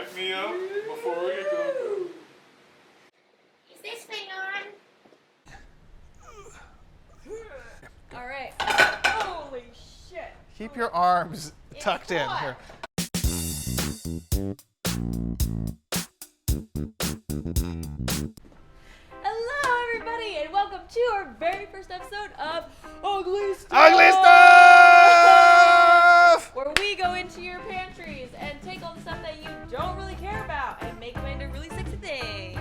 Back me up before we go. Is this thing on? Alright. Holy shit. Keep your arms tucked in here. Hello, everybody, and welcome to our very first episode of Ugly Stuff! Ugly Stuff! Where we go into your pantries and take all the stuff that you don't really care about and make them into really sexy things.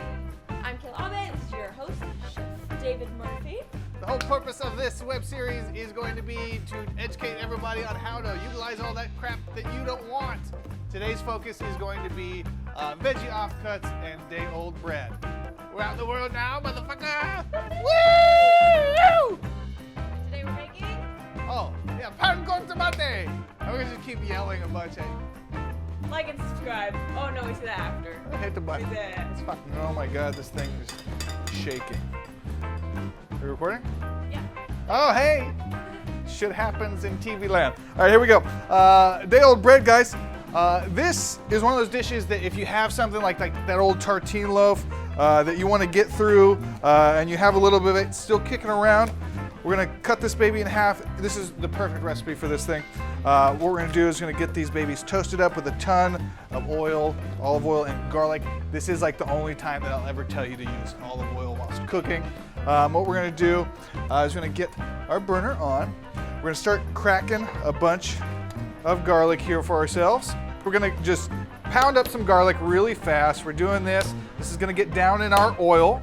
I'm Kayla Ahmed, this is your host, Chef David Murphy. The whole purpose of this web series is going to be to educate everybody on how to utilize all that crap that you don't want. Today's focus is going to be veggie offcuts and day-old bread. We're out in the world now, motherfucker! Woo! Today we're making... Oh, yeah, Pan Con Tomate! I'm gonna just keep yelling a bunch. Like and subscribe. Oh no, we see that after. I hit the button. We did. It's fucking, oh my god, this thing is shaking. Are you recording? Yeah. Oh, hey! Shit happens in TV land. All right, here we go. Day-old bread, guys. This is one of those dishes that if you have something like that old tartine loaf that you want to get through and you have a little bit of it still kicking around, we're going to cut this baby in half. This is the perfect recipe for this thing. What we're going to do is going to get these babies toasted up with a ton of oil, olive oil, and garlic. This is like the only time that I'll ever tell you to use olive oil whilst cooking. What we're going to do is we're going to get our burner on. We're going to start cracking a bunch of garlic here for ourselves. We're going to just pound up some garlic really fast. We're doing this. This is going to get down in our oil.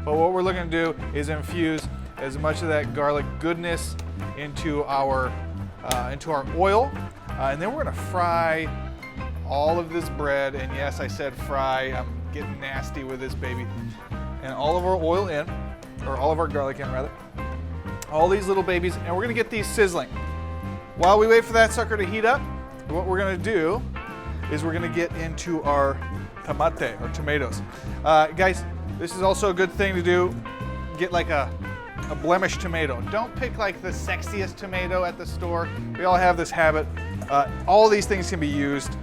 But what we're looking to do is infuse as much of that garlic goodness into our oil. And then we're going to fry all of this bread. And yes, I said fry. I'm getting nasty with this baby. And all of our oil in, or all of our garlic in rather. All these little babies, and we're gonna get these sizzling. While we wait for that sucker to heat up, what we're gonna do is we're gonna get into our tomate, or tomatoes. Guys, this is also a good thing to do. Get like a blemished tomato. Don't pick like the sexiest tomato at the store. We all have this habit. All these things can be used.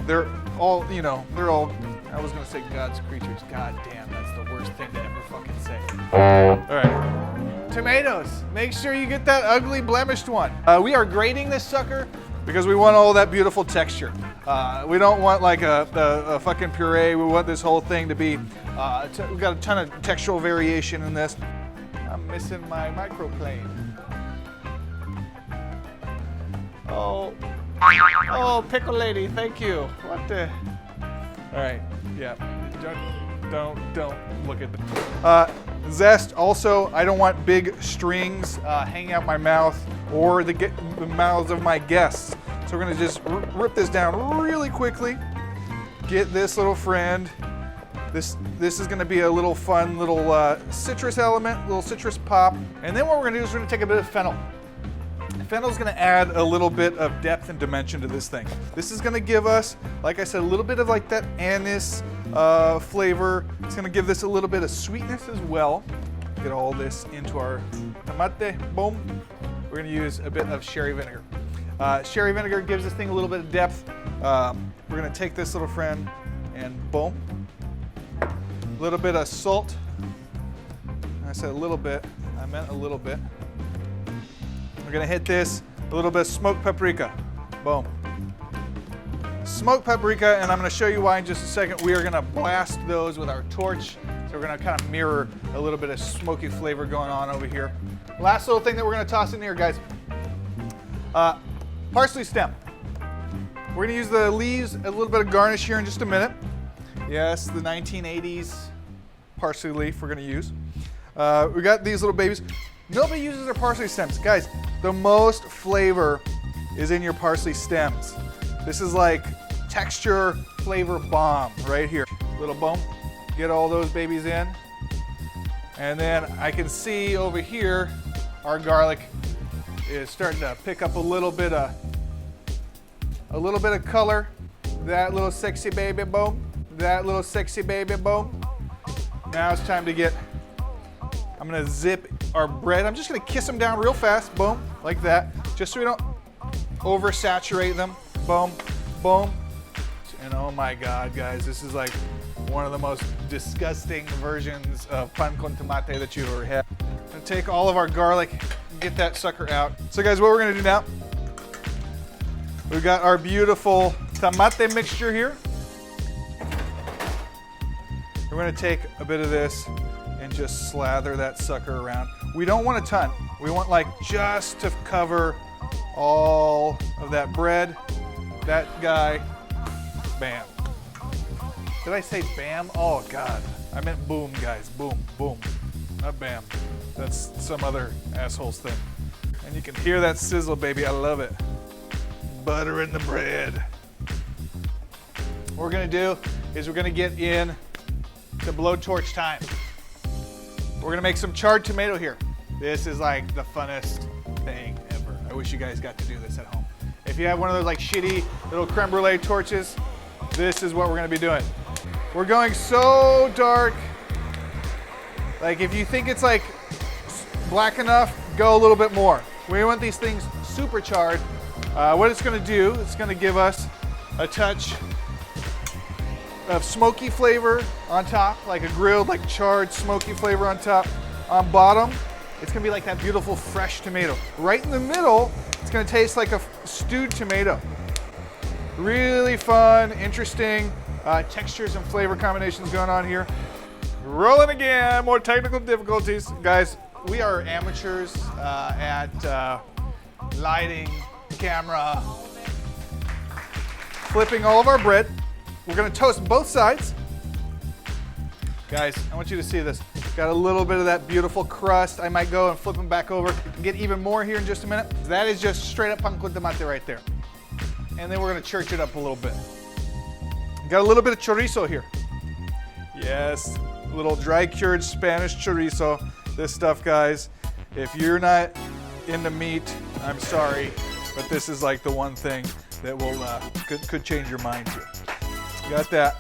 They're all, I was gonna say God's creatures. God damn, that's the worst thing to ever fucking say. All right. Tomatoes, make sure you get that ugly blemished one. We are grating this sucker because we want all that beautiful texture. We don't want like a fucking puree. We want this whole thing to be, we've got a ton of textural variation in this. I'm missing my microplane. Oh, pickle lady, thank you. What the? All right, yeah, don't look at the zest. Also, I don't want big strings hanging out my mouth or the mouths of my guests. So we're gonna just rip this down really quickly. Get this little friend. This is gonna be a little fun little citrus element, little citrus pop. And then what we're gonna do is we're gonna take a bit of fennel. Fennel's gonna add a little bit of depth and dimension to this thing. This is gonna give us, like I said, a little bit of like that anise flavor. It's gonna give this a little bit of sweetness as well. Get all this into our tomate, boom. We're gonna use a bit of sherry vinegar. Sherry vinegar gives this thing a little bit of depth. We're gonna take this little friend and boom. A little bit of salt. I said a little bit, I meant a little bit. We're gonna hit this, a little bit of smoked paprika. Boom. Smoked paprika, and I'm gonna show you why in just a second. We are gonna blast those with our torch. So we're gonna kind of mirror a little bit of smoky flavor going on over here. Last little thing that we're gonna toss in here, guys. Parsley stem. We're gonna use the leaves, a little bit of garnish here in just a minute. Yes, the 1980s parsley leaf we're gonna use. We got these little babies. Nobody uses their parsley stems. Guys, the most flavor is in your parsley stems. This is like texture flavor bomb right here. Little boom, get all those babies in. And then I can see over here, our garlic is starting to pick up a little bit of color. That little sexy baby boom, that little sexy baby boom. Now it's time to get, I'm gonna zip our bread. I'm just gonna kiss them down real fast, boom, like that, just so we don't oversaturate them, boom, boom. And oh my God, guys, this is like one of the most disgusting versions of pan con tomate that you ever had. I'm gonna take all of our garlic and get that sucker out. So guys, what we're gonna do now, we've got our beautiful tomate mixture here. We're gonna take a bit of this and just slather that sucker around. We don't want a ton. We want like just to cover all of that bread. That guy, bam. Did I say bam? Oh God, I meant boom, guys, boom, boom, not bam. That's some other asshole's thing. And you can hear that sizzle, baby, I love it. Butter in the bread. What we're gonna do is we're gonna get in to blowtorch time. We're gonna make some charred tomato here. This is like the funnest thing ever. I wish you guys got to do this at home. If you have one of those like shitty little creme brulee torches, this is what we're gonna be doing. We're going so dark. Like if you think it's like black enough, go a little bit more. We want these things super charred. What it's gonna do, it's gonna give us a touch of smoky flavor on top, like a grilled, like charred, smoky flavor on top. On bottom, it's gonna be like that beautiful fresh tomato. Right in the middle, it's gonna taste like a stewed tomato. Really fun, interesting textures and flavor combinations going on here. Rolling again, more technical difficulties. Guys, we are amateurs at lighting, camera, flipping all of our bread. We're gonna toast both sides. Guys, I want you to see this. Got a little bit of that beautiful crust. I might go and flip them back over and get even more here in just a minute. That is just straight up pan con tomate right there. And then we're gonna church it up a little bit. Got a little bit of chorizo here. Yes, a little dry cured Spanish chorizo. This stuff, guys, if you're not into meat, I'm sorry, but this is like the one thing that will could change your mind here. Got that.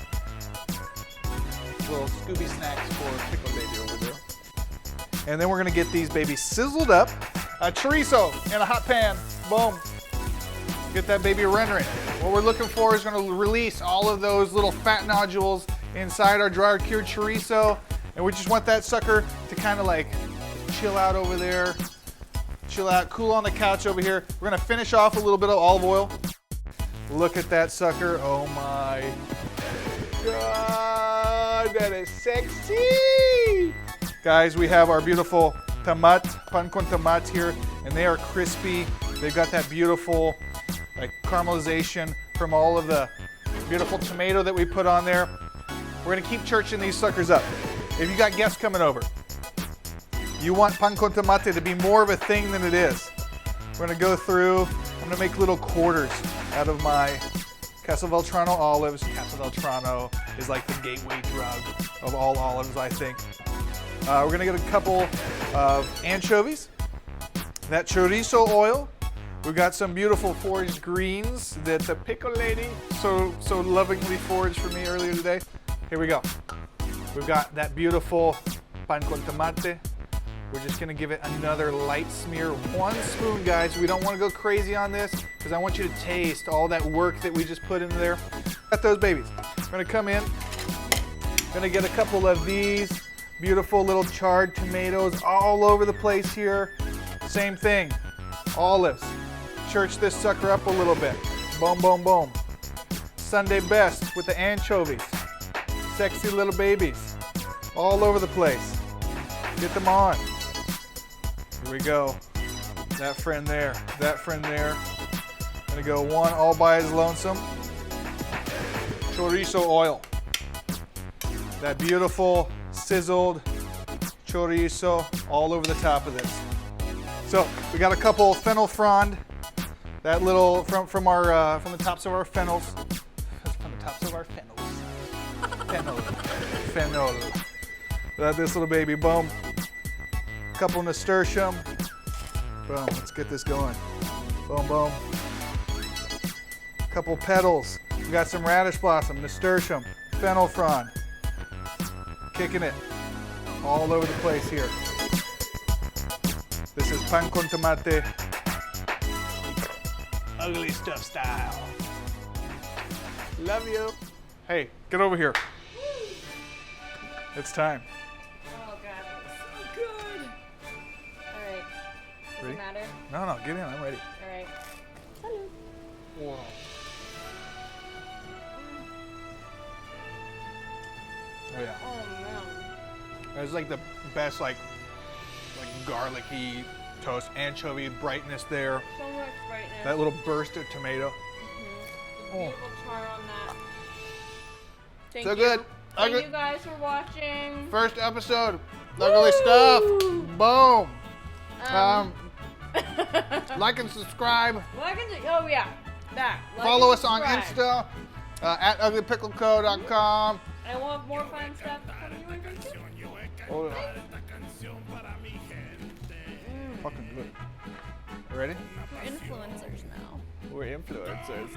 Little Scooby snacks for Pickle Baby over there. And then we're gonna get these babies sizzled up. Chorizo in a hot pan, boom. Get that baby rendering. What we're looking for is gonna release all of those little fat nodules inside our dry cured chorizo. And we just want that sucker to kind of like chill out over there. Chill out, cool on the couch over here. We're gonna finish off a little bit of olive oil. Look at that sucker, oh my God, that is sexy. Guys, we have our beautiful tomate, pan con tomate here, and they are crispy. They've got that beautiful like caramelization from all of the beautiful tomato that we put on there. We're gonna keep churching these suckers up. If you got guests coming over, you want pan con tomate to be more of a thing than it is. We're gonna go through, I'm gonna make little quarters out of my Castelvetrano olives. Castelvetrano is like the gateway drug of all olives, I think. We're gonna get a couple of anchovies, that chorizo oil. We've got some beautiful foraged greens that the pickle lady so lovingly foraged for me earlier today. Here we go. We've got that beautiful pan con tomate. We're just gonna give it another light smear. 1 spoon, guys. We don't wanna go crazy on this because I want you to taste all that work that we just put in there. Got those babies. We're gonna come in, gonna get a couple of these beautiful little charred tomatoes all over the place here. Same thing, olives. Church this sucker up a little bit. Boom, boom, boom. Sunday best with the anchovies. Sexy little babies. All over the place. Get them on. Here we go. That friend there. That friend there. Gonna go one all by his lonesome. Chorizo oil. That beautiful sizzled chorizo all over the top of this. So we got a couple fennel frond. That little from the tops of our fennels. From the tops of our fennels. Fennel. This little baby, boom. Couple nasturtium. Boom, let's get this going. Boom, boom. Couple petals. We got some radish blossom, nasturtium, fennel frond. Kicking it all over the place here. This is pan con tomate, ugly stuff style. Love you. Hey, get over here. It's time. Oh god, it's so good. Alright. Does Ready? it matter? No, get in. I'm ready. Alright. Hello. Whoa. Oh yeah. Oh man. It's like the best like garlicky toast, anchovy brightness there. So much brightness. That little burst of tomato. The beautiful char on that. Thank So you. good. Thank Ugly. you guys for watching. First episode. Ugly stuff. Boom. Like and subscribe. Oh yeah. That. Like Follow and us on subscribe. Insta at uglypickleco.com. I want more fun stuff from you and Vincent. Oh, yeah. Fucking good. Ready? We're influencers now. We're influencers.